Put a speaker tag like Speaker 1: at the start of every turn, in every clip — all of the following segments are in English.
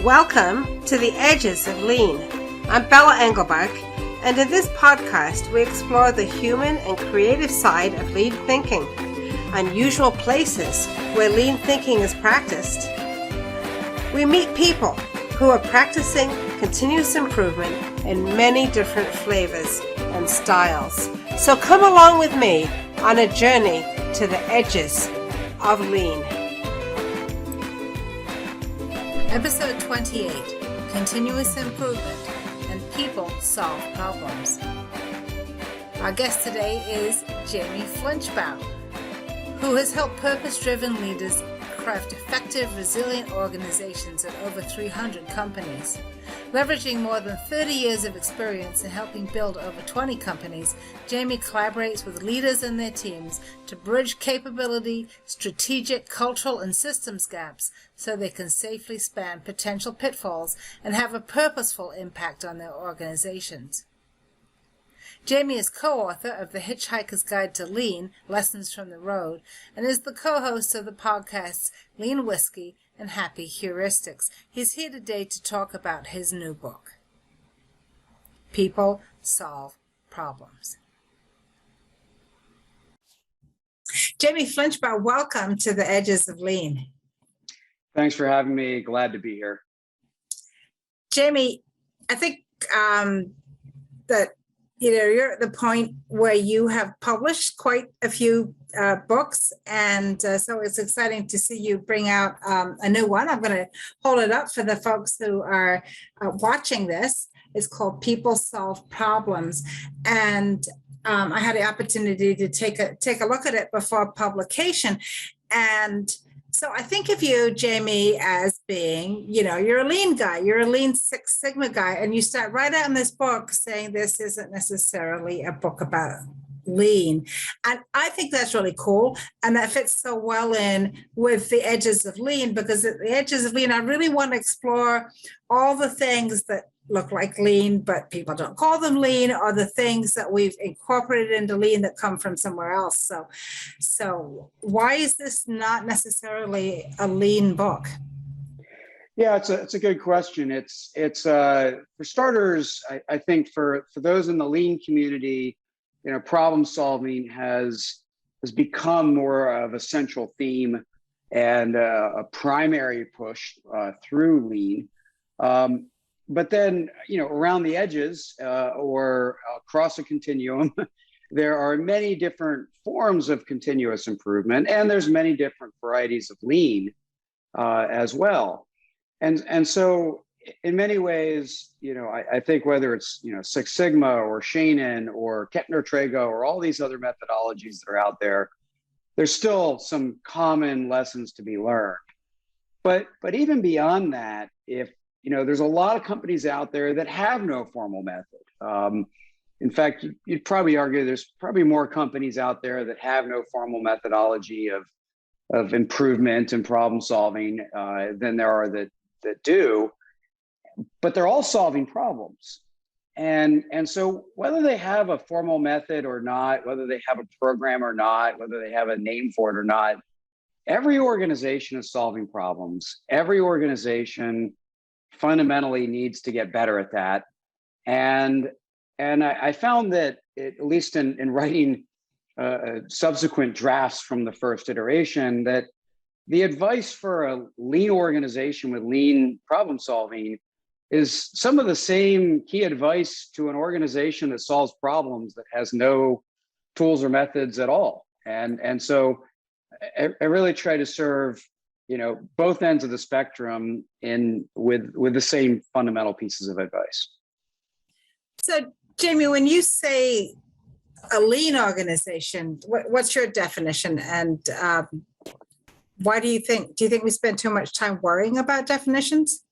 Speaker 1: Welcome to the Edges of Lean. I'm Bella Engelbach, and in this podcast we explore the human and creative side of lean thinking, unusual places where lean thinking is practiced. We meet people who are practicing continuous improvement in many different flavors and styles. So come along with me on a journey to the edges of lean. Episode 28, Continuous Improvement and People Solve Problems. Our guest today is Jamie Flinchbaugh, who has helped purpose-driven leaders craft effective, resilient organizations at over 300 companies. Leveraging more than 30 years of experience in helping build over 20 companies, Jamie collaborates with leaders and their teams to bridge capability, strategic, cultural, and systems gaps so they can safely span potential pitfalls and have a purposeful impact on their organizations. Jamie is co-author of The Hitchhiker's Guide to Lean, Lessons from the Road, and is the co-host of the podcasts Lean Whiskey and Happy Heuristics. He's here today to talk about his new book, People Solve Problems. Jamie Flinchbaugh, welcome to the Edges of Lean.
Speaker 2: Thanks for having me. Glad to be here.
Speaker 1: Jamie, I think that you're at the point where you have published quite a few books, and so it's exciting to see you bring out a new one. I'm going to hold it up for the folks who are watching this. It's called People Solve Problems, and I had the opportunity to take a look at it before publication, and so I think of you, Jamie, as being, you're a lean guy, you're a lean Six Sigma guy, and you start right out in this book saying this isn't necessarily a book about lean. And I think that's really cool. And that fits so well in with the edges of lean, because at the edges of lean, I really want to explore all the things that look like lean, but people don't call them lean, or the things that we've incorporated into lean that come from somewhere else. So why is this not necessarily a lean book?
Speaker 2: Yeah, it's a good question. It's for starters, I think for those in the lean community, problem solving has become more of a central theme and a primary push through lean. But then, around the edges or across a continuum, there are many different forms of continuous improvement, and there's many different varieties of lean as well. And so in many ways, I think whether it's, Six Sigma or Shannon or Kettner-Trago or all these other methodologies that are out there, there's still some common lessons to be learned. But even beyond that, there's a lot of companies out there that have no formal method. In fact, you'd probably argue there's probably more companies out there that have no formal methodology of improvement and problem solving than there are that do. But they're all solving problems. And so whether they have a formal method or not, whether they have a program or not, whether they have a name for it or not, every organization is solving problems. Every organization fundamentally needs to get better at that. And I found that, at least in writing subsequent drafts from the first iteration, that the advice for a lean organization with lean problem solving is some of the same key advice to an organization that solves problems that has no tools or methods at all. And so I really try to serve both ends of the spectrum with the same fundamental pieces of advice. So,
Speaker 1: Jamie, when you say a lean organization, what's your definition? And why do you think we spend too much time worrying about definitions?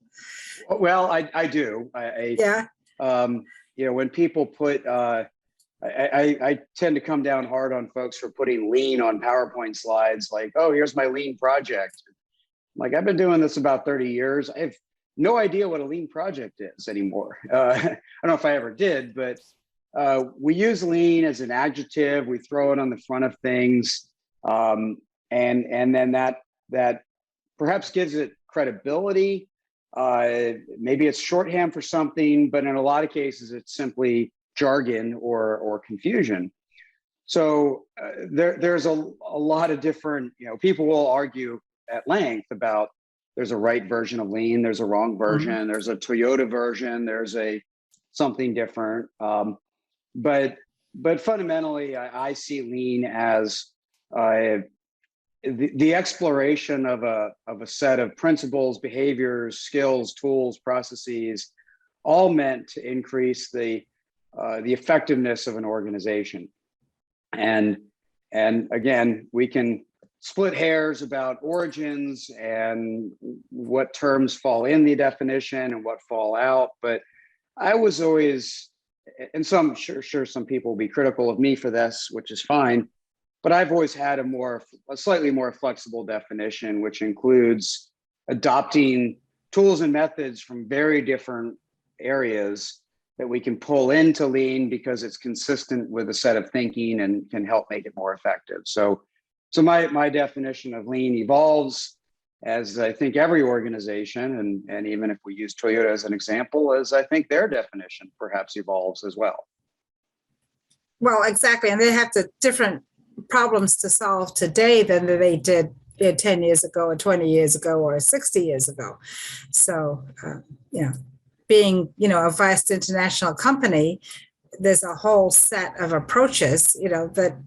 Speaker 2: Well, I do.
Speaker 1: Yeah.
Speaker 2: When people put, I tend to come down hard on folks for putting lean on PowerPoint slides, like, oh, here's my lean project. Like, I've been doing this about 30 years. I have no idea what a lean project is anymore. I don't know if I ever did, but we use lean as an adjective. We throw it on the front of things. And then that perhaps gives it credibility. Maybe it's shorthand for something, but in a lot of cases, it's simply jargon or confusion. So there's a lot of different, people will argue at length about there's a right version of lean, there's a wrong version, there's a Toyota version, there's a something different. But fundamentally, I see lean as the exploration of a set of principles, behaviors, skills, tools, processes, all meant to increase the effectiveness of an organization. And again, we can split hairs about origins and what terms fall in the definition and what fall out. But I was always, and sure some people will be critical of me for this, which is fine, but I've always had a slightly more flexible definition, which includes adopting tools and methods from very different areas that we can pull into lean because it's consistent with a set of thinking and can help make it more effective. So my definition of lean evolves, as I think every organization, and even if we use Toyota as an example, as I think their definition perhaps evolves as well.
Speaker 1: Well, exactly. And they have the different problems to solve today than they did 10 years ago or 20 years ago or 60 years ago. So, being, a vast international company, there's a whole set of approaches, that,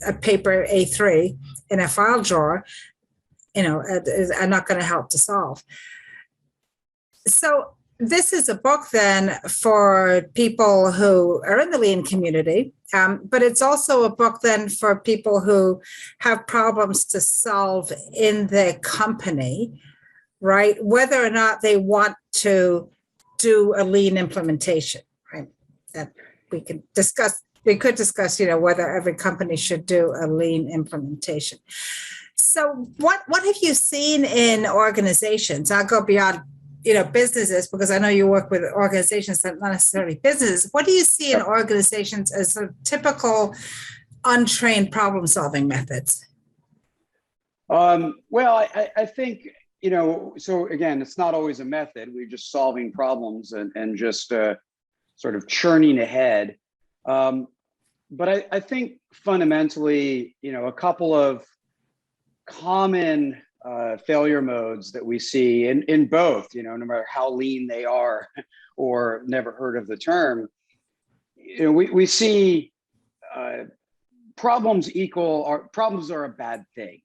Speaker 1: a paper A3 in a file drawer, are not going to help to solve. So this is a book then for people who are in the lean community, but it's also a book then for people who have problems to solve in their company, right? Whether or not they want to do a lean implementation, right? That we could discuss, whether every company should do a lean implementation. So what have you seen in organizations? I'll go beyond, businesses, because I know you work with organizations that not necessarily businesses. What do you see in organizations as sort of typical untrained problem-solving methods?
Speaker 2: Well, I think, so again, it's not always a method. We're just solving problems and just sort of churning ahead. But I think fundamentally, a couple of common failure modes that we see in both, no matter how lean they are or never heard of the term, we see problems are a bad thing.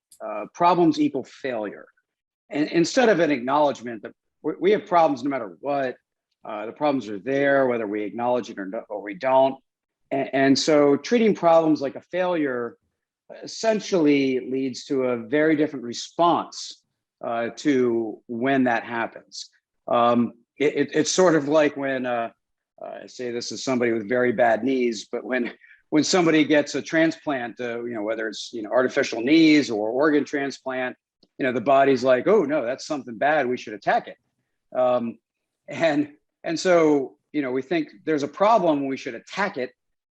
Speaker 2: Problems equal failure. And instead of an acknowledgement that we have problems no matter what, the problems are there, whether we acknowledge it or we don't. And so treating problems like a failure essentially leads to a very different response to when that happens. It's sort of like when, I say this is somebody with very bad knees, but when somebody gets a transplant, whether it's artificial knees or organ transplant, the body's like, oh no, that's something bad, we should attack it. And so we think there's a problem, we should attack it.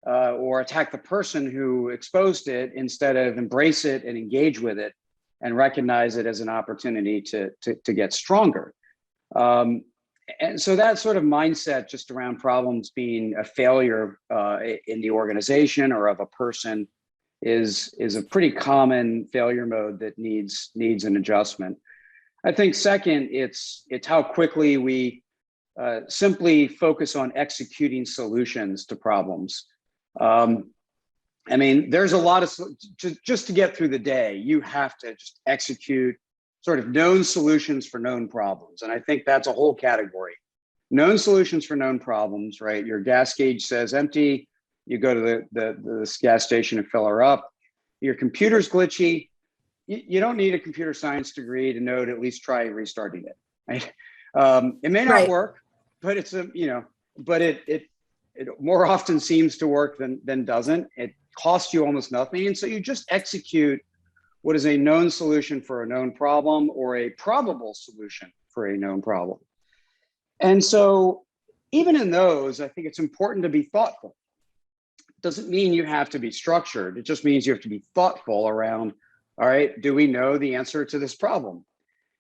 Speaker 2: Or attack the person who exposed it instead of embrace it and engage with it and recognize it as an opportunity to get stronger. And so that sort of mindset just around problems being a failure in the organization or of a person is a pretty common failure mode that needs an adjustment. I think second, it's how quickly we simply focus on executing solutions to problems. There's a lot of, just to get through the day, you have to just execute sort of known solutions for known problems. And I think that's a whole category. Known solutions for known problems, right? Your gas gauge says empty, you go to the gas station and fill her up. Your computer's glitchy. You don't need a computer science degree to know to at least try restarting it, right? It may not work, but it's but it more often seems to work than doesn't. It costs you almost nothing. And so you just execute what is a known solution for a known problem or a probable solution for a known problem. And so even in those, I think it's important to be thoughtful. It doesn't mean you have to be structured. It just means you have to be thoughtful around, all right, do we know the answer to this problem?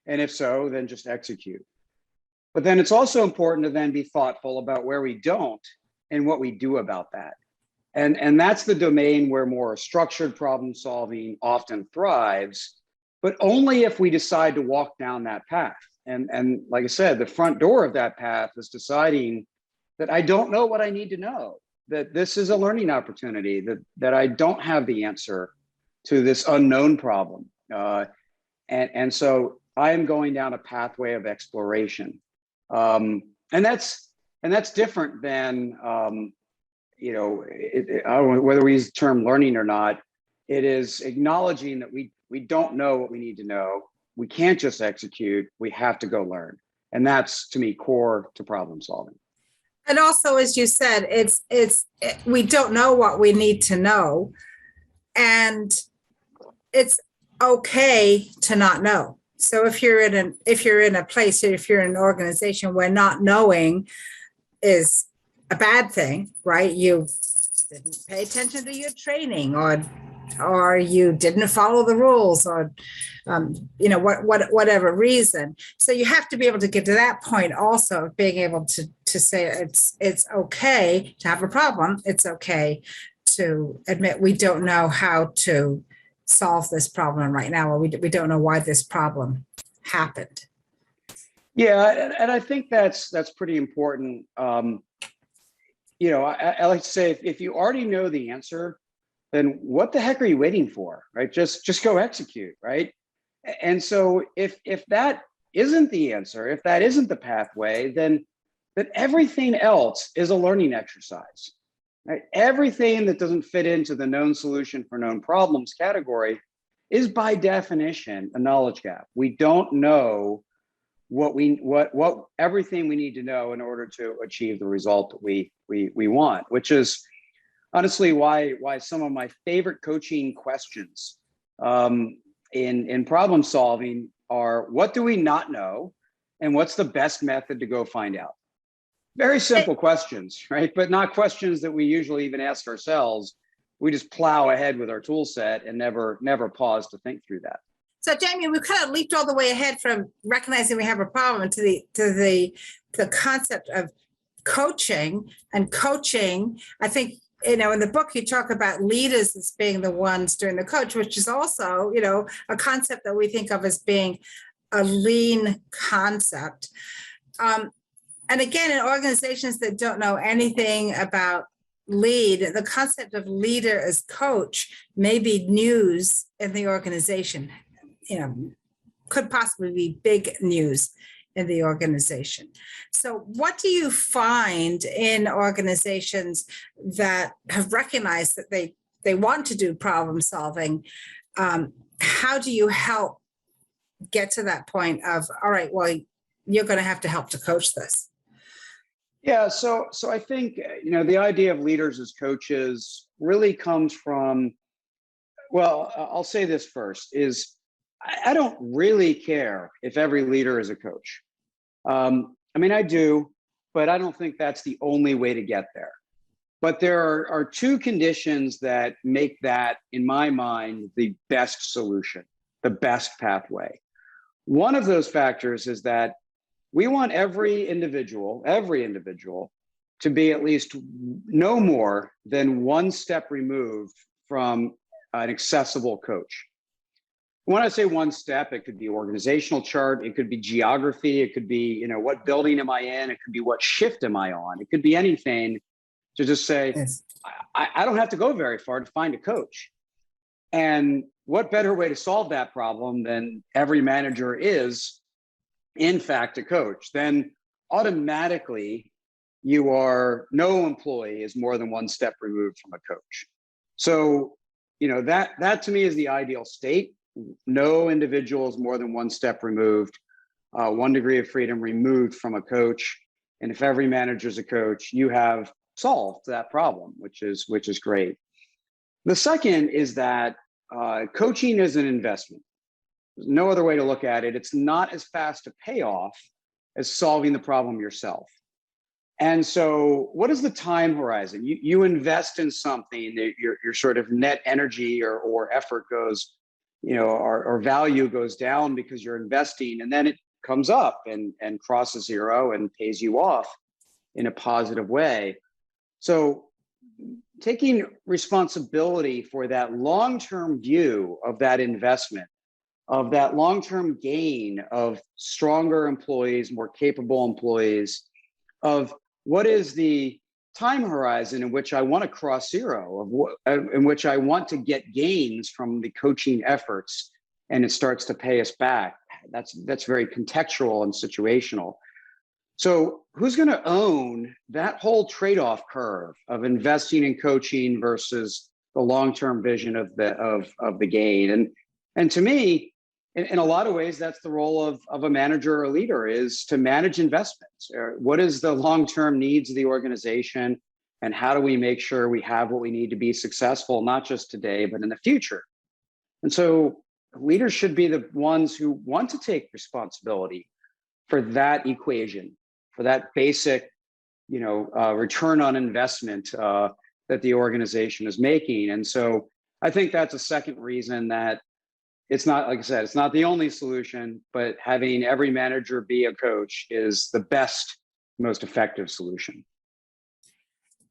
Speaker 2: And if so, then just execute. But then it's also important to then be thoughtful about where we don't and what we do about that. And that's the domain where more structured problem solving often thrives, but only if we decide to walk down that path. And like I said, the front door of that path is deciding that I don't know what I need to know, that this is a learning opportunity, that I don't have the answer to this unknown problem. And so I am going down a pathway of exploration. And that's different than, I don't know whether we use the term learning or not. It is acknowledging that we don't know what we need to know. We can't just execute. We have to go learn. And that's, to me, core to problem solving.
Speaker 1: And also, as you said, we don't know what we need to know. And it's okay to not know. So if you're in a place, if you're in an organization where not knowing is a bad thing, right? You didn't pay attention to your training, or you didn't follow the rules, or whatever reason. So you have to be able to get to that point also of being able to say it's okay to have a problem. It's okay to admit we don't know how to solve this problem right now, or we don't know why this problem happened.
Speaker 2: Yeah, and I think that's pretty important. I like to say, if you already know the answer, then what the heck are you waiting for, right? Just go execute, right? And so if that isn't the answer, if that isn't the pathway, then everything else is a learning exercise, right? Everything that doesn't fit into the known solution for known problems category is by definition a knowledge gap. We don't know what everything we need to know in order to achieve the result that we want, which is honestly why some of my favorite coaching questions in problem solving are, what do we not know, and what's the best method to go find out? Very simple questions, right? But not questions that we usually even ask ourselves. We just plow ahead with our tool set and never pause to think through that.
Speaker 1: So, Jamie, we kind of leaped all the way ahead from recognizing we have a problem to the concept of coaching. And coaching, I think, in the book you talk about leaders as being the ones doing the coach, which is also, a concept that we think of as being a lean concept. And again, in organizations that don't know anything about lead, the concept of leader as coach may be news in the organization. Could possibly be big news in the organization. So what do you find in organizations that have recognized that they want to do problem solving? How do you help get to that point of, all right, well, you're going to have to help to coach this?
Speaker 2: Yeah, so I think, the idea of leaders as coaches really comes from, well, I'll say this first, is I don't really care if every leader is a coach. I do, but I don't think that's the only way to get there. But there are two conditions that make that, in my mind, the best solution, the best pathway. One of those factors is that we want every individual to be at least no more than one step removed from an accessible coach. When I say one step, it could be organizational chart, it could be geography, it could be, what building am I in? It could be what shift am I on? It could be anything to just say, yes. I don't have to go very far to find a coach. And what better way to solve that problem than every manager is, in fact, a coach? Then automatically no employee is more than one step removed from a coach. So, that to me is the ideal state. No individual is more than one step removed, 1 degree of freedom removed from a coach. And if every manager is a coach, you have solved that problem, which is great. The second is that coaching is an investment. There's no other way to look at it. It's not as fast a payoff as solving the problem yourself. And so what is the time horizon? You invest in something that your sort of net energy or effort goes, or value goes down because you're investing, and then comes up and crosses zero and pays you off in a positive way. So taking responsibility for that long-term view of that investment, of that long-term gain of stronger employees, more capable employees, of what is the time horizon in which I want to cross zero, in which I want to get gains from the coaching efforts, and it starts to pay us back. That's very contextual and situational. So who's going to own that whole trade-off curve of investing in coaching versus the long-term vision of the gain? And to me, in a lot of ways, that's the role of a manager or a leader, is to manage investments. What is the long-term needs of the organization, and how do we make sure we have what we need to be successful, not just today, but in the future? And so leaders should be the ones who want to take responsibility for that equation, for that basic, return on investment that the organization is making. And so I think that's a second reason that it's not, like I said, it's not the only solution, but having every manager be a coach is the best, most effective solution.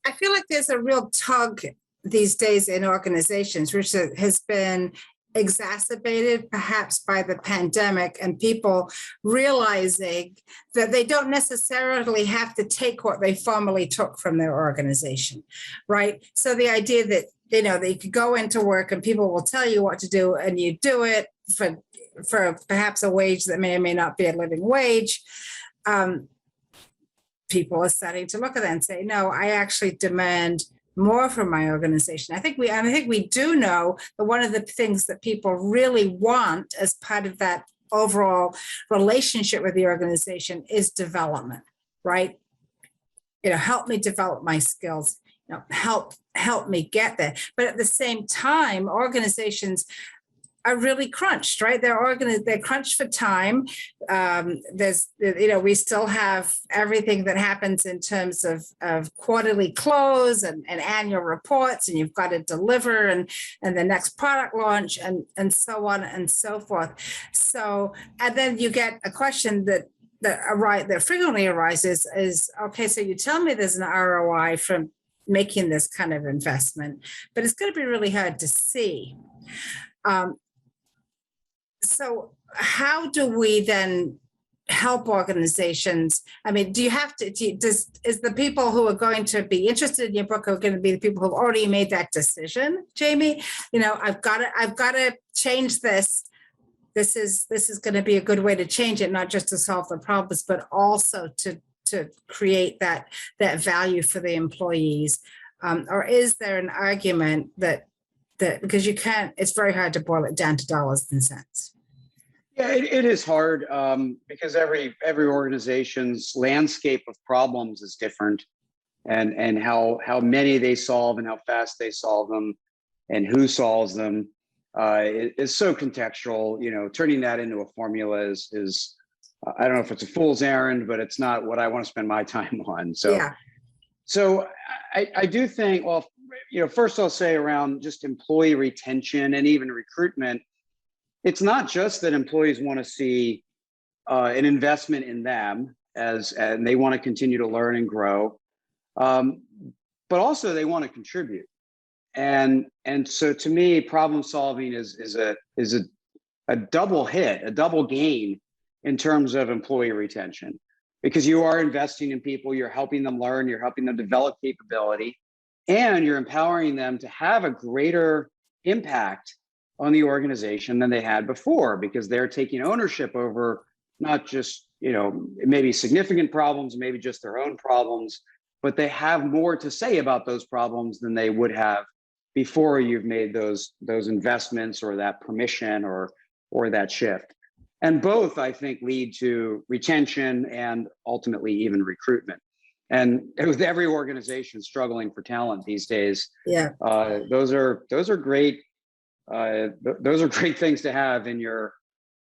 Speaker 1: I feel like there's a real tug these days in organizations, which has been exacerbated perhaps by the pandemic, and people realizing that they don't necessarily have to take what they formerly took from their organization, right? So the idea that that you could go into work and people will tell you what to do, and you do it for perhaps a wage that may or may not be a living wage. People are starting to look at that and say, no, I actually demand more from my organization. I think we do know that one of the things that people really want as part of that overall relationship with the organization is development, right? Help me develop my skills. Help me get there. But at the same time, organizations are really crunched, right? They're crunched for time. We still have everything that happens in terms of quarterly close and annual reports, and you've got to deliver and the next product launch and so on and so forth. So, and then you get a question that frequently arises is, okay, so you tell me there's an ROI from making this kind of investment, but it's going to be really hard to see. So how do we then help organizations? I mean, do you have to, is the people who are going to be interested in your book are going to be the people who've already made that decision, Jamie? I've got to change this. This is going to be a good way to change it, not just to solve the problems, but also to create that value for the employees. Or is there an argument that because it's very hard to boil it down to dollars and cents?
Speaker 2: Yeah, it is hard because every organization's landscape of problems is different, and how many they solve and how fast they solve them and who solves them is so contextual. Turning that into a formula is I don't know if it's a fool's errand, but it's not what I want to spend my time on. So, yeah. So I do think, well, first I'll say around just employee retention and even recruitment, it's not just that employees want to see an investment in them and they want to continue to learn and grow, but also they want to contribute. And so to me, problem solving is a double hit, a double gain in terms of employee retention, because you are investing in people, you're helping them learn, you're helping them develop capability, and you're empowering them to have a greater impact on the organization than they had before, because they're taking ownership over not just, maybe significant problems, maybe just their own problems, but they have more to say about those problems than they would have before you've made those investments or that permission or that shift. And both, I think, lead to retention and ultimately even recruitment. And with every organization struggling for talent these days, yeah, those are great. Those are great things to have in your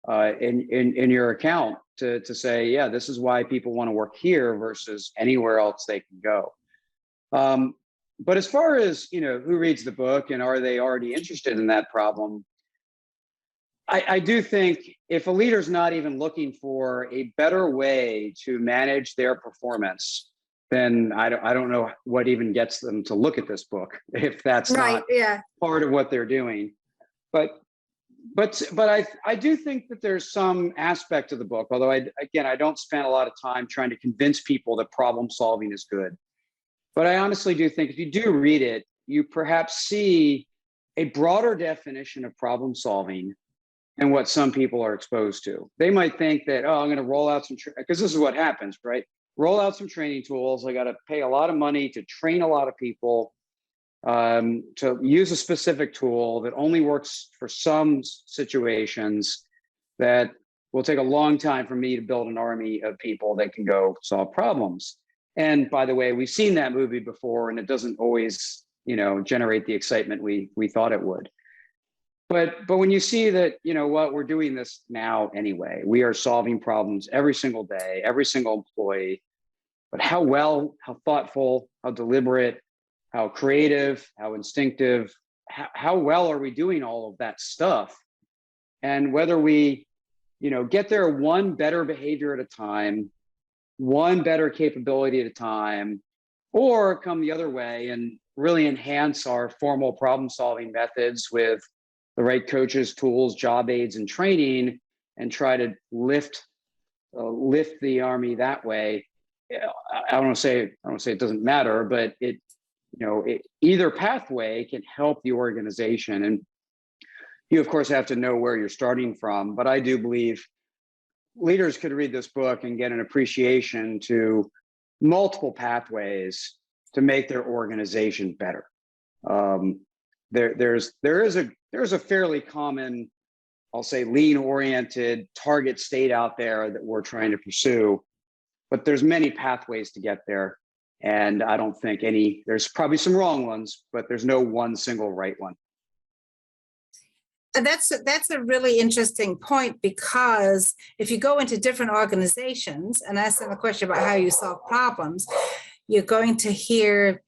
Speaker 2: in your account to say, yeah, this is why people want to work here versus anywhere else they can go. But as far as who reads the book and are they already interested in that problem, I do think if a leader's not even looking for a better way to manage their performance, then I don't know what even gets them to look at this book if that's
Speaker 1: Right,
Speaker 2: not
Speaker 1: yeah.
Speaker 2: part of what they're doing. But I do think that there's some aspect of the book, although I don't spend a lot of time trying to convince people that problem solving is good. But I honestly do think if you do read it, you perhaps see a broader definition of problem solving and what some people are exposed to. They might think that, oh, I'm going to roll out some, because this is what happens, right? Roll out some training tools. I got to pay a lot of money to train a lot of people to use a specific tool that only works for some situations, that will take a long time for me to build an army of people that can go solve problems. And by the way, we've seen that movie before, and it doesn't always, generate the excitement we thought it would. But when you see that, we're doing this now anyway. We are solving problems every single day, every single employee. But how well, how thoughtful, how deliberate, how creative, how instinctive, how well are we doing all of that stuff? And whether we, get there one better behavior at a time, one better capability at a time, or come the other way and really enhance our formal problem-solving methods with the right coaches, tools, job aids, and training, and try to lift the army that way. I don't want to say it doesn't matter, but either pathway can help the organization. And you, of course, have to know where you're starting from. But I do believe leaders could read this book and get an appreciation to multiple pathways to make their organization better. There is a fairly common, I'll say, lean-oriented target state out there that we're trying to pursue, but there's many pathways to get there. And I don't think there's probably some wrong ones, but there's no one single right one.
Speaker 1: And that's a really interesting point, because if you go into different organizations and ask them a question about how you solve problems, you're going to hear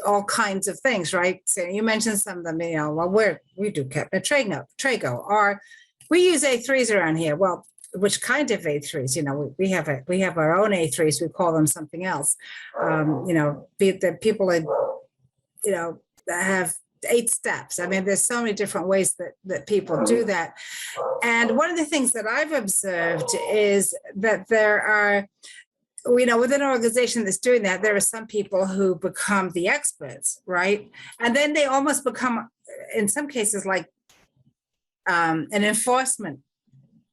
Speaker 1: all kinds of things, right? So you mentioned some of them, we do Trago, or we use A3s around here. Well, which kind of A3s? We have our own A3s. We call them something else. The people that have 8 steps. I mean, there's so many different ways that people do that. And one of the things that I've observed is that there are, within an organization that's doing that, there are some people who become the experts, right? And then they almost become, in some cases, like an enforcement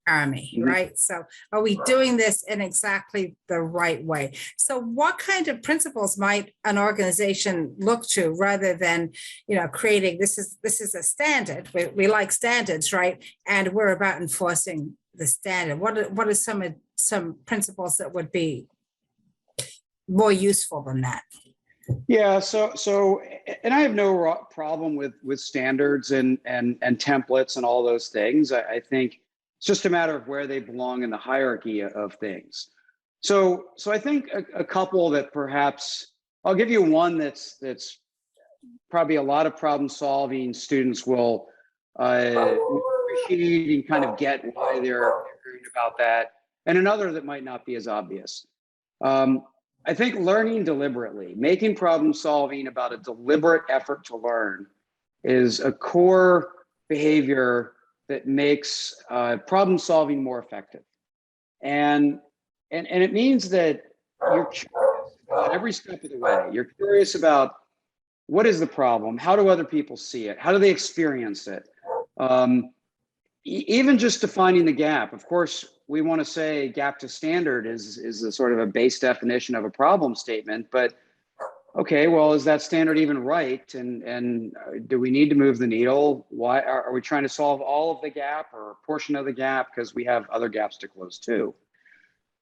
Speaker 1: army, right? So are we doing this in exactly the right way? So what kind of principles might an organization look to, rather than, creating, this is a standard, we like standards, right? And we're about enforcing the standard. What are some principles that would be more useful than that?
Speaker 2: Yeah, so and I have no problem with standards and templates and all those things. I think it's just a matter of where they belong in the hierarchy of things. So I think a couple that perhaps, I'll give you one that's probably a lot of problem solving students will appreciate and kind of get why they're hearing about that, and another that might not be as obvious. I think learning deliberately, making problem solving about a deliberate effort to learn, is a core behavior that makes problem solving more effective. And it means that you're curious about every step of the way. You're curious about, what is the problem? How do other people see it? How do they experience it? Even just defining the gap. Of course, we want to say gap to standard is a sort of a base definition of a problem statement, but okay, well, is that standard even right? And do we need to move the needle? Why are we trying to solve all of the gap or a portion of the gap? Because we have other gaps to close too.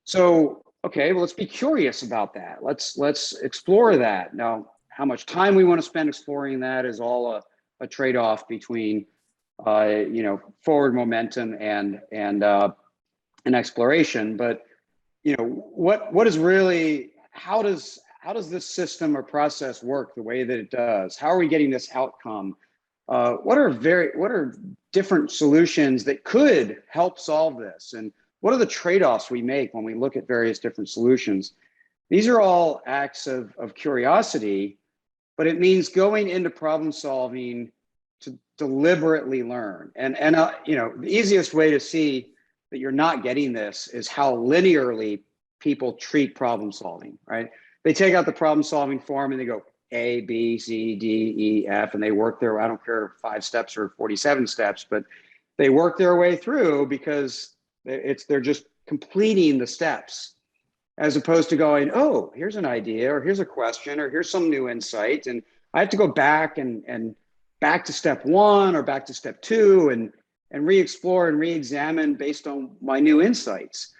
Speaker 2: So, okay, well, let's be curious about that. Let's explore that. Now, how much time we want to spend exploring that is all a trade-off between forward momentum and exploration. But what is really, how does this system or process work the way that it does? How are we getting this outcome? what are different solutions that could help solve this? And what are the trade-offs we make when we look at various different solutions? These are all acts of curiosity, but it means going into problem solving to deliberately learn. And the easiest way to see that you're not getting this is how linearly people treat problem solving, right? They take out the problem solving form and they go A, B, C, D, E, F, and they work their, I don't care 5 steps or 47 steps, but they work their way through because they're just completing the steps, as opposed to going, oh, here's an idea, or here's a question, or here's some new insight. And I have to go back and back to step 1 or back to step 2 and re-explore and re-examine based on my new insights.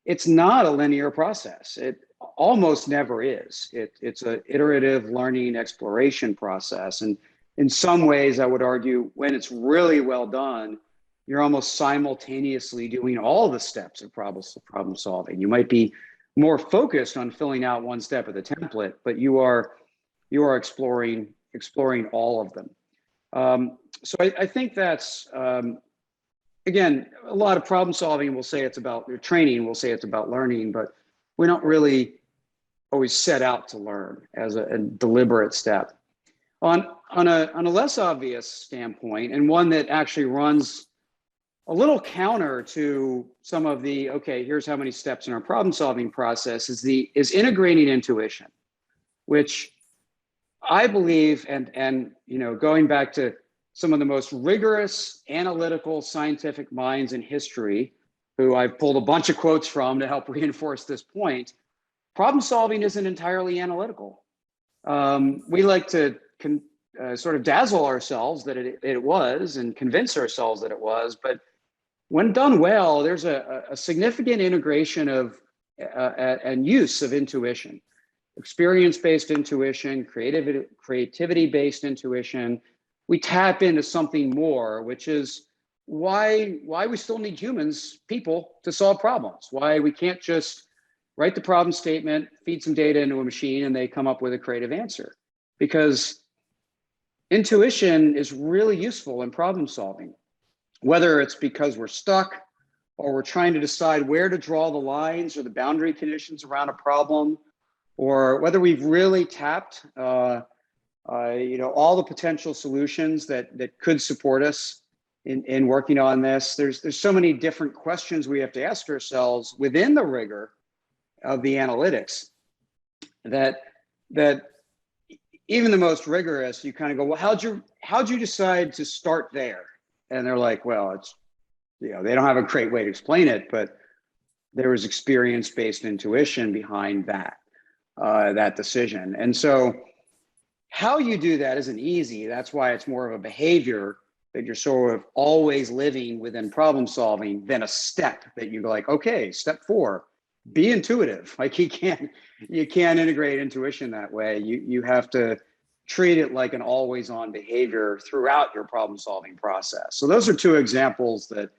Speaker 2: It's not a linear process. It almost never is. It's an iterative learning exploration process. And in some ways, I would argue, when it's really well done, you're almost simultaneously doing all the steps of problem solving. You might be more focused on filling out one step of the template, but you are exploring all of them. So I think that's, again, a lot of problem solving will say it's about training, we'll say it's about learning, but we don't really always set out to learn as a deliberate step. On a less obvious standpoint, and one that actually runs a little counter to some of the, okay, here's how many steps in our problem solving process, is integrating intuition, which I believe, and going back to some of the most rigorous analytical scientific minds in history, who I've pulled a bunch of quotes from to help reinforce this point, problem solving isn't entirely analytical. We like to sort of dazzle ourselves that it was and convince ourselves that it was, but when done well, there's a significant integration of and use of intuition, experience-based intuition, creativity-based intuition. We tap into something more, which is why we still need people to solve problems, why we can't just write the problem statement, feed some data into a machine, and they come up with a creative answer. Because intuition is really useful in problem solving, whether it's because we're stuck or we're trying to decide where to draw the lines or the boundary conditions around a problem, or whether we've really tapped all the potential solutions that could support us in working on this. There's so many different questions we have to ask ourselves within the rigor of the analytics that even the most rigorous, you kind of go, well, how'd you decide to start there? And they're like, well, it's, they don't have a great way to explain it, but there was experience-based intuition behind that decision. And so how you do that isn't easy. That's why it's more of a behavior that you're sort of always living within problem solving than a step that you're like, okay, step 4, be intuitive. Like you can't integrate intuition that way. You have to treat it like an always on behavior throughout your problem solving process. So those are 2 examples that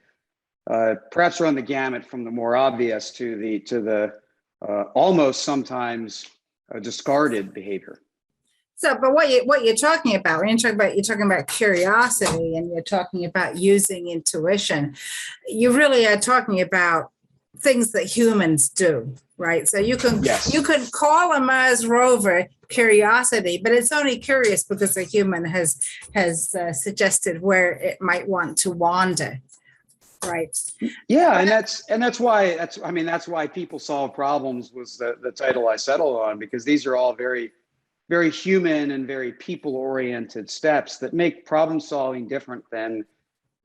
Speaker 2: perhaps run the gamut from the more obvious to the almost sometimes discarded behavior.
Speaker 1: So, but what you're talking about, when you're talking about curiosity and you're talking about using intuition, you really are talking about things that humans do, right? So you can call a Mars rover curiosity, but it's only curious because a human has suggested where it might want to wander, right?
Speaker 2: Yeah, and that's why people solve problems was the title I settled on, because these are all very, very human and very people-oriented steps that make problem solving different than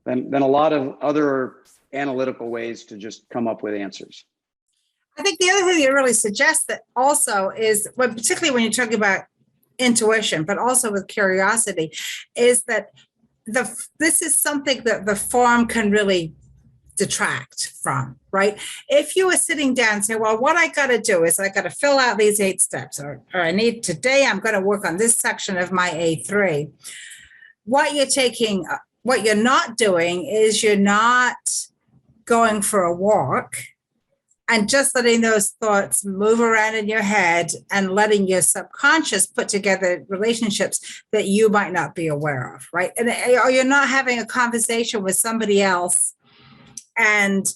Speaker 2: a lot of other analytical ways to just come up with answers.
Speaker 1: I think the other thing you really suggest that also is, well, particularly when you're talking about intuition, but also with curiosity, is that this is something that the form can really detract from, right? If you were sitting down and say, well, what I got to do is I got to fill out these 8 steps, or today I'm going to work on this section of my A3. What you're not doing is you're not going for a walk and just letting those thoughts move around in your head and letting your subconscious put together relationships that you might not be aware of, right? And or you're not having a conversation with somebody else and,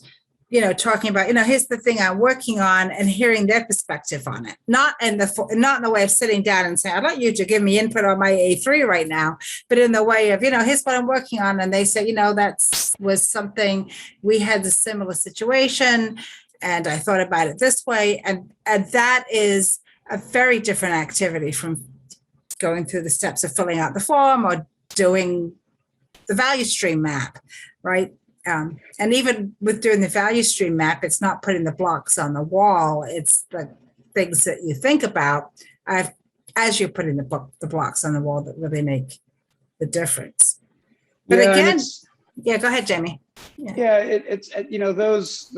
Speaker 1: you know, talking about, you know, here's the thing I'm working on, and hearing their perspective on it, not in the way of sitting down and saying, I'd like you to give me input on my A3 right now, but in the way of, you know, here's what I'm working on. And they say, you know, was something, we had a similar situation, and I thought about it this way. And that is a very different activity from going through the steps of filling out the form or doing the value stream map, right? And even with doing the value stream map, it's not putting the blocks on the wall. It's the things that you think about as you're putting the blocks on the wall that really make the difference. But again, yeah, go ahead, Jamie.
Speaker 2: Yeah, it's you know, those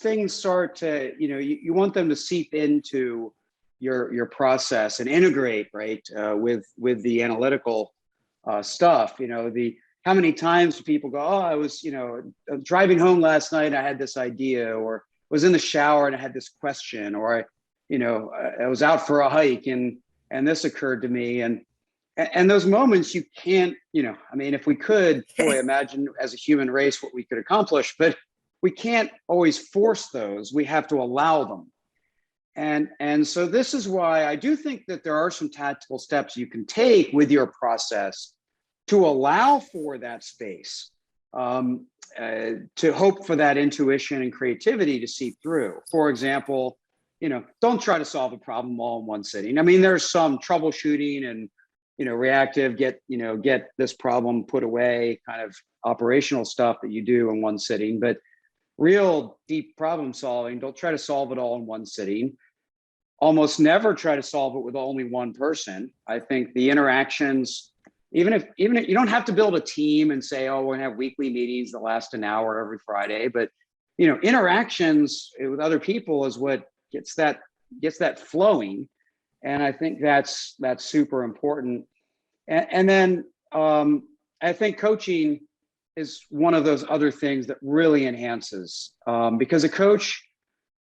Speaker 2: things start to, you know, you want them to seep into your process and integrate, right, with the analytical stuff. You know, how many times do people go, oh, I was, you know, driving home last night, I had this idea, or was in the shower and I had this question, or I was out for a hike and this occurred to me. And those moments you can't, you know, I mean, if we could, boy, imagine as a human race what we could accomplish, but we can't always force those. We have to allow them. And so this is why I do think that there are some tactical steps you can take with your process to allow for that space, to hope for that intuition and creativity to seep through. For example, you know, don't try to solve a problem all in one sitting. I mean, there's some troubleshooting and, you know, reactive, get this problem put away kind of operational stuff that you do in one sitting, but real deep problem solving, don't try to solve it all in one sitting. Almost never try to solve it with only one person. I think the interactions, even if you don't have to build a team and say, oh, we're gonna have weekly meetings that last an hour every Friday, but, you know, interactions with other people is what gets that flowing. And I think that's super important. And then I think coaching is one of those other things that really enhances, because a coach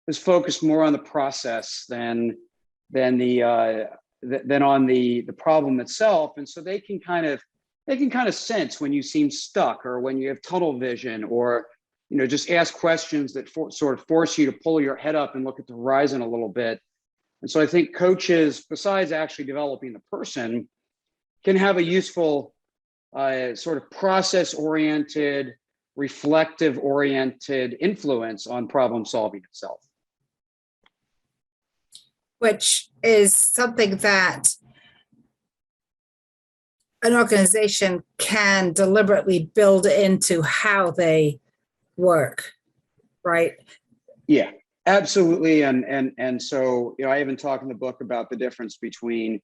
Speaker 2: is focused more on the process than on the problem itself. And so they can kind of sense when you seem stuck, or when you have tunnel vision, or, you know, just ask questions that sort of force you to pull your head up and look at the horizon a little bit. And so I think coaches, besides actually developing the person, can have a useful sort of process-oriented, reflective-oriented influence on problem solving itself.
Speaker 1: Which is something that an organization can deliberately build into how they work, right?
Speaker 2: Yeah, absolutely. And so, you know, I even talk in the book about the difference between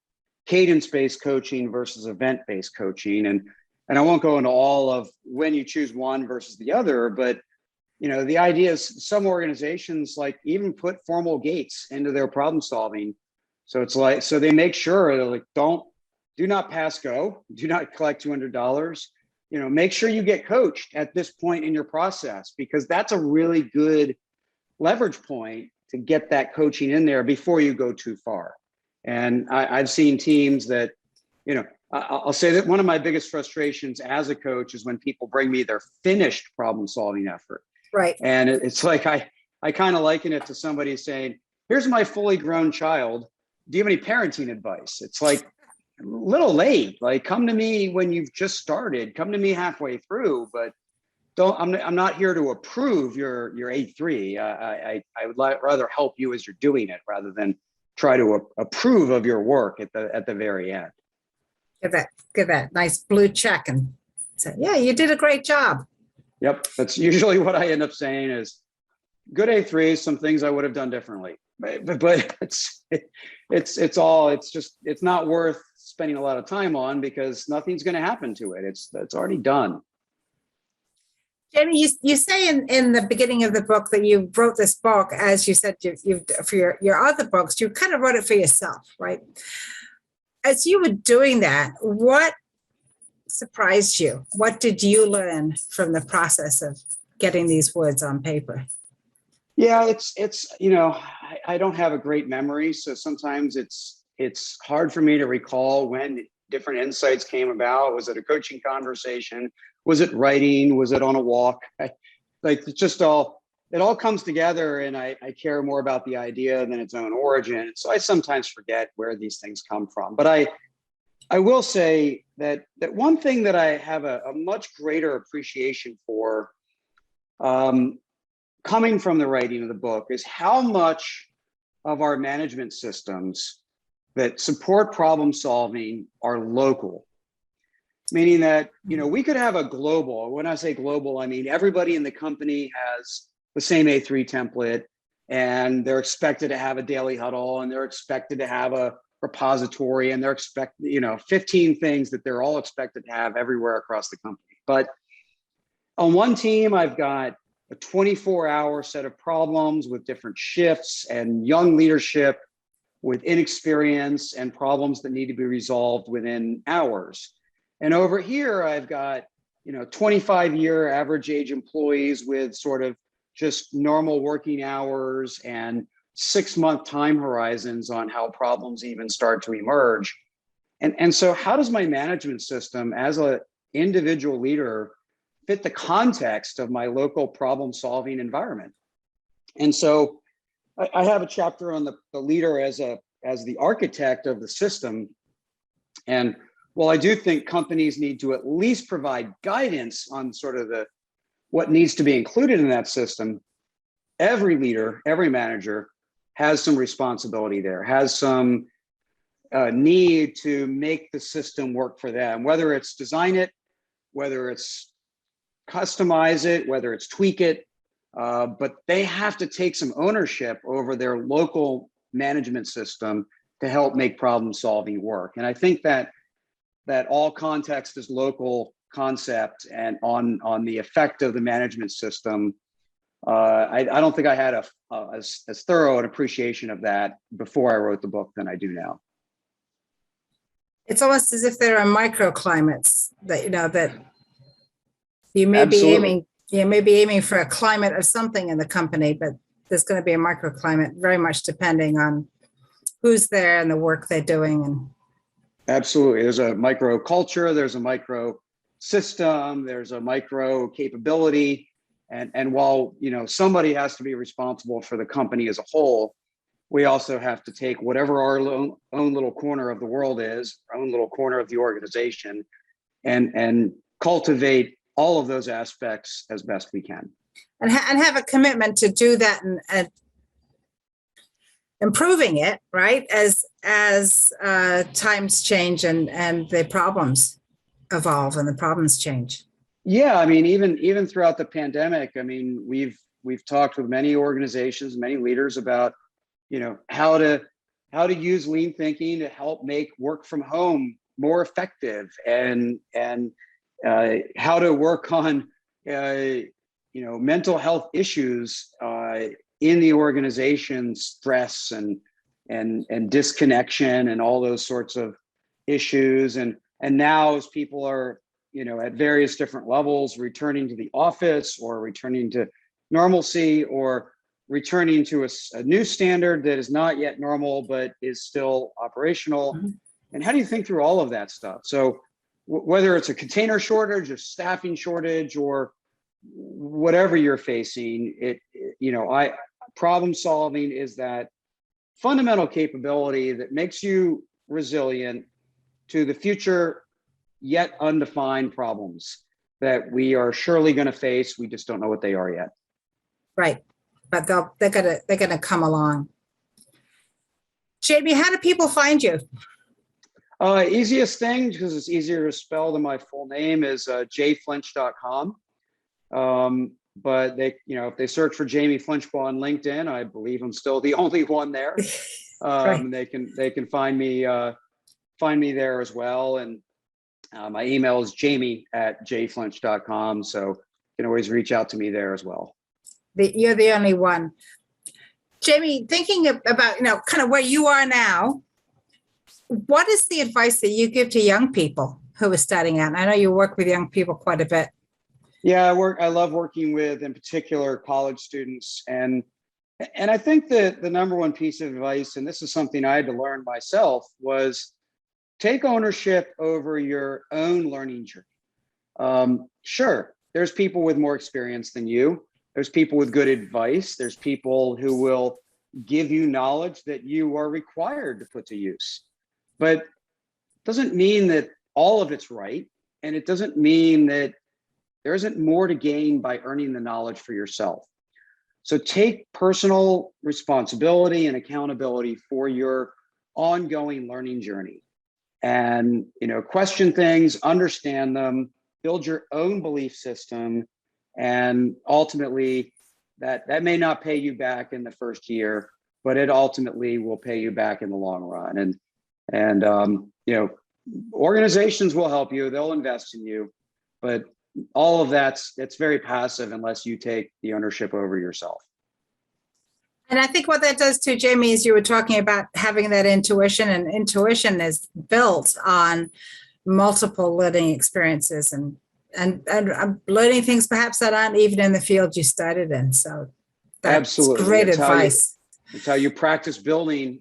Speaker 2: cadence-based coaching versus event-based coaching. And I won't go into all of when you choose one versus the other, but, you know, the idea is some organizations like even put formal gates into their problem solving. So it's like, so they make sure they're like, do not pass go, do not collect $200. You know, make sure you get coached at this point in your process, because that's a really good leverage point to get that coaching in there before you go too far. And I've seen teams that, you know, I'll say that one of my biggest frustrations as a coach is when people bring me their finished problem solving effort.
Speaker 1: Right.
Speaker 2: And it's like, I kind of liken it to somebody saying, here's my fully grown child. Do you have any parenting advice? It's like a little late. Like, come to me when you've just started, come to me halfway through, but I'm not here to approve your A3. I would rather help you as you're doing it rather than try to approve of your work at the very end.
Speaker 1: Give that nice blue check and say, yeah, you did a great job.
Speaker 2: Yep, that's usually what I end up saying is good A3s, some things I would have done differently, but it's not worth spending a lot of time on because nothing's going to happen to it. It's already done.
Speaker 1: Jamie, you say in the beginning of the book that you wrote this book, as you said, you for your other books, you kind of wrote it for yourself, right? As you were doing that, what surprised you? What did you learn from the process of getting these words on paper?
Speaker 2: Yeah, it's I don't have a great memory, so sometimes it's hard for me to recall when different insights came about. Was it a coaching conversation? Was it writing? Was it on a walk? Like it's just all it all comes together, and I care more about the idea than its own origin. So I sometimes forget where these things come from. But I will say that one thing that I have a much greater appreciation for, coming from the writing of the book, is how much of our management systems that support problem solving are local. Meaning that, we could have a global, when I say global, I mean everybody in the company has the same A3 template, and they're expected to have a daily huddle, and they're expected to have a repository, and they're expected, 15 things that they're all expected to have everywhere across the company. But on one team, I've got a 24-hour set of problems with different shifts and young leadership with inexperience and problems that need to be resolved within hours. And over here, I've got, 25-year average age employees with sort of just normal working hours and 6-month time horizons on how problems even start to emerge. And so how does my management system as an individual leader fit the context of my local problem solving environment? And so I have a chapter on the leader as the architect of the system. And while I do think companies need to at least provide guidance on sort of what needs to be included in that system, every leader, every manager has some responsibility there, has some need to make the system work for them, whether it's design it, whether it's customize it, whether it's tweak it, but they have to take some ownership over their local management system to help make problem solving work. And I think that all context is local concept, and on the effect of the management system, I don't think I had as thorough an appreciation of that before I wrote the book than I do now.
Speaker 1: It's almost as if there are microclimates that you may
Speaker 2: Absolutely.
Speaker 1: be aiming for a climate of something in the company, but there's going to be a microclimate very much depending on who's there and the work they're doing. And
Speaker 2: absolutely, there's a micro culture, there's a micro system, there's a micro capability, and while somebody has to be responsible for the company as a whole, we also have to take whatever our own little corner of the world is, our own little corner of the organization, and cultivate all of those aspects as best we can.
Speaker 1: And have a commitment to do that and improving it, right? As times change and the problems evolve and the problems change.
Speaker 2: Yeah, I mean, even throughout the pandemic, I mean, we've talked with many organizations, many leaders about, how to use lean thinking to help make work from home more effective, and how to work on mental health issues in the organization, stress and disconnection and all those sorts of issues. And now, as people are at various different levels, returning to the office or returning to normalcy or returning to a new standard that is not yet normal but is still operational. Mm-hmm. And how do you think through all of that stuff? So whether it's a container shortage, a staffing shortage, or whatever you're facing, problem solving is that fundamental capability that makes you resilient to the future yet undefined problems that we are surely going to face. We just don't know what they are yet.
Speaker 1: Right, but they're gonna come along. Jamie, how do people find you?
Speaker 2: Easiest thing, because it's easier to spell than my full name, is JFlinch.com. But if they search for Jamie Flinchbaugh on LinkedIn, I believe I'm still the only one there. Right. They can find me there as well. And my email is jamie@jflinch.com. So you can always reach out to me there as well.
Speaker 1: You're the only one. Jamie, thinking about, kind of where you are now, what is the advice that you give to young people who are starting out? And I know you work with young people quite a bit.
Speaker 2: Yeah, I love working with, in particular, college students. And And I think that the number one piece of advice, and this is something I had to learn myself, was take ownership over your own learning journey. Sure, there's people with more experience than you. There's people with good advice. There's people who will give you knowledge that you are required to put to use. But it doesn't mean that all of it's right. And it doesn't mean that there isn't more to gain by earning the knowledge for yourself. So take personal responsibility and accountability for your ongoing learning journey. And, question things, understand them, build your own belief system. And ultimately, that may not pay you back in the first year, but it ultimately will pay you back in the long run. And organizations will help you, they'll invest in you, but all of that's very passive unless you take the ownership over yourself.
Speaker 1: And I think what that does too, Jamie, is you were talking about having that intuition, and intuition is built on multiple learning experiences and learning things perhaps that aren't even in the field you started in. So that's
Speaker 2: absolutely
Speaker 1: great advice.
Speaker 2: It's how you practice building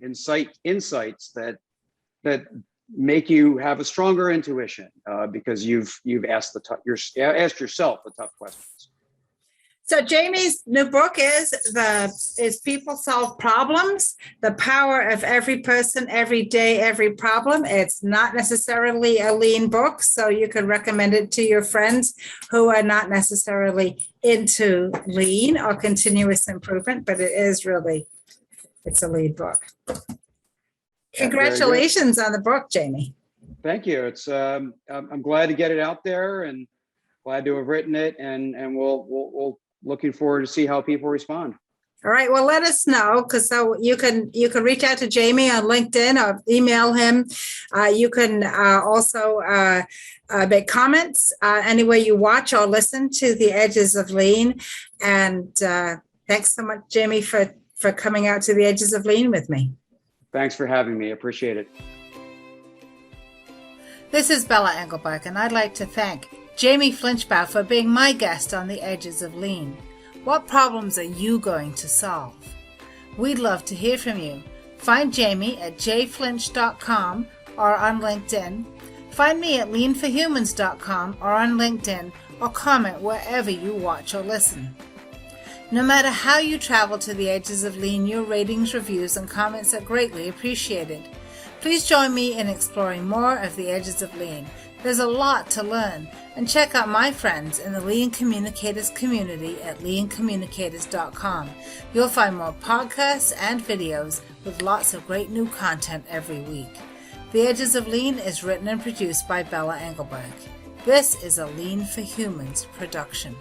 Speaker 2: insights that make you have a stronger intuition because you've asked asked yourself the tough questions.
Speaker 1: So Jamie's new book is People Solve Problems, The Power of Every Person, Every Day, Every Problem. It's not necessarily a lean book, so you can recommend it to your friends who are not necessarily into lean or continuous improvement, but it's a lean book. Congratulations on the book, Jamie.
Speaker 2: Thank you. It's I'm glad to get it out there and glad to have written it, and we'll looking forward to see how people respond.
Speaker 1: All right. Well, let us know, so you can reach out to Jamie on LinkedIn or email him. You can also make comments anywhere you watch or listen to The Edges of Lean. And thanks so much, Jamie, for coming out to The Edges of Lean with me.
Speaker 2: Thanks for having me. Appreciate it.
Speaker 3: This is Bella Engelberg, and I'd like to thank Jamie Flinchbaugh for being my guest on The Edges of Lean. What problems are you going to solve? We'd love to hear from you. Find Jamie at JFlinch.com or on LinkedIn. Find me at leanforhumans.com or on LinkedIn, or comment wherever you watch or listen. No matter how you travel to The Edges of Lean, your ratings, reviews, and comments are greatly appreciated. Please join me in exploring more of The Edges of Lean. There's a lot to learn, and check out my friends in the Lean Communicators community at leancommunicators.com. You'll find more podcasts and videos with lots of great new content every week. The Edges of Lean is written and produced by Bella Engelberg. This is a Lean for Humans production.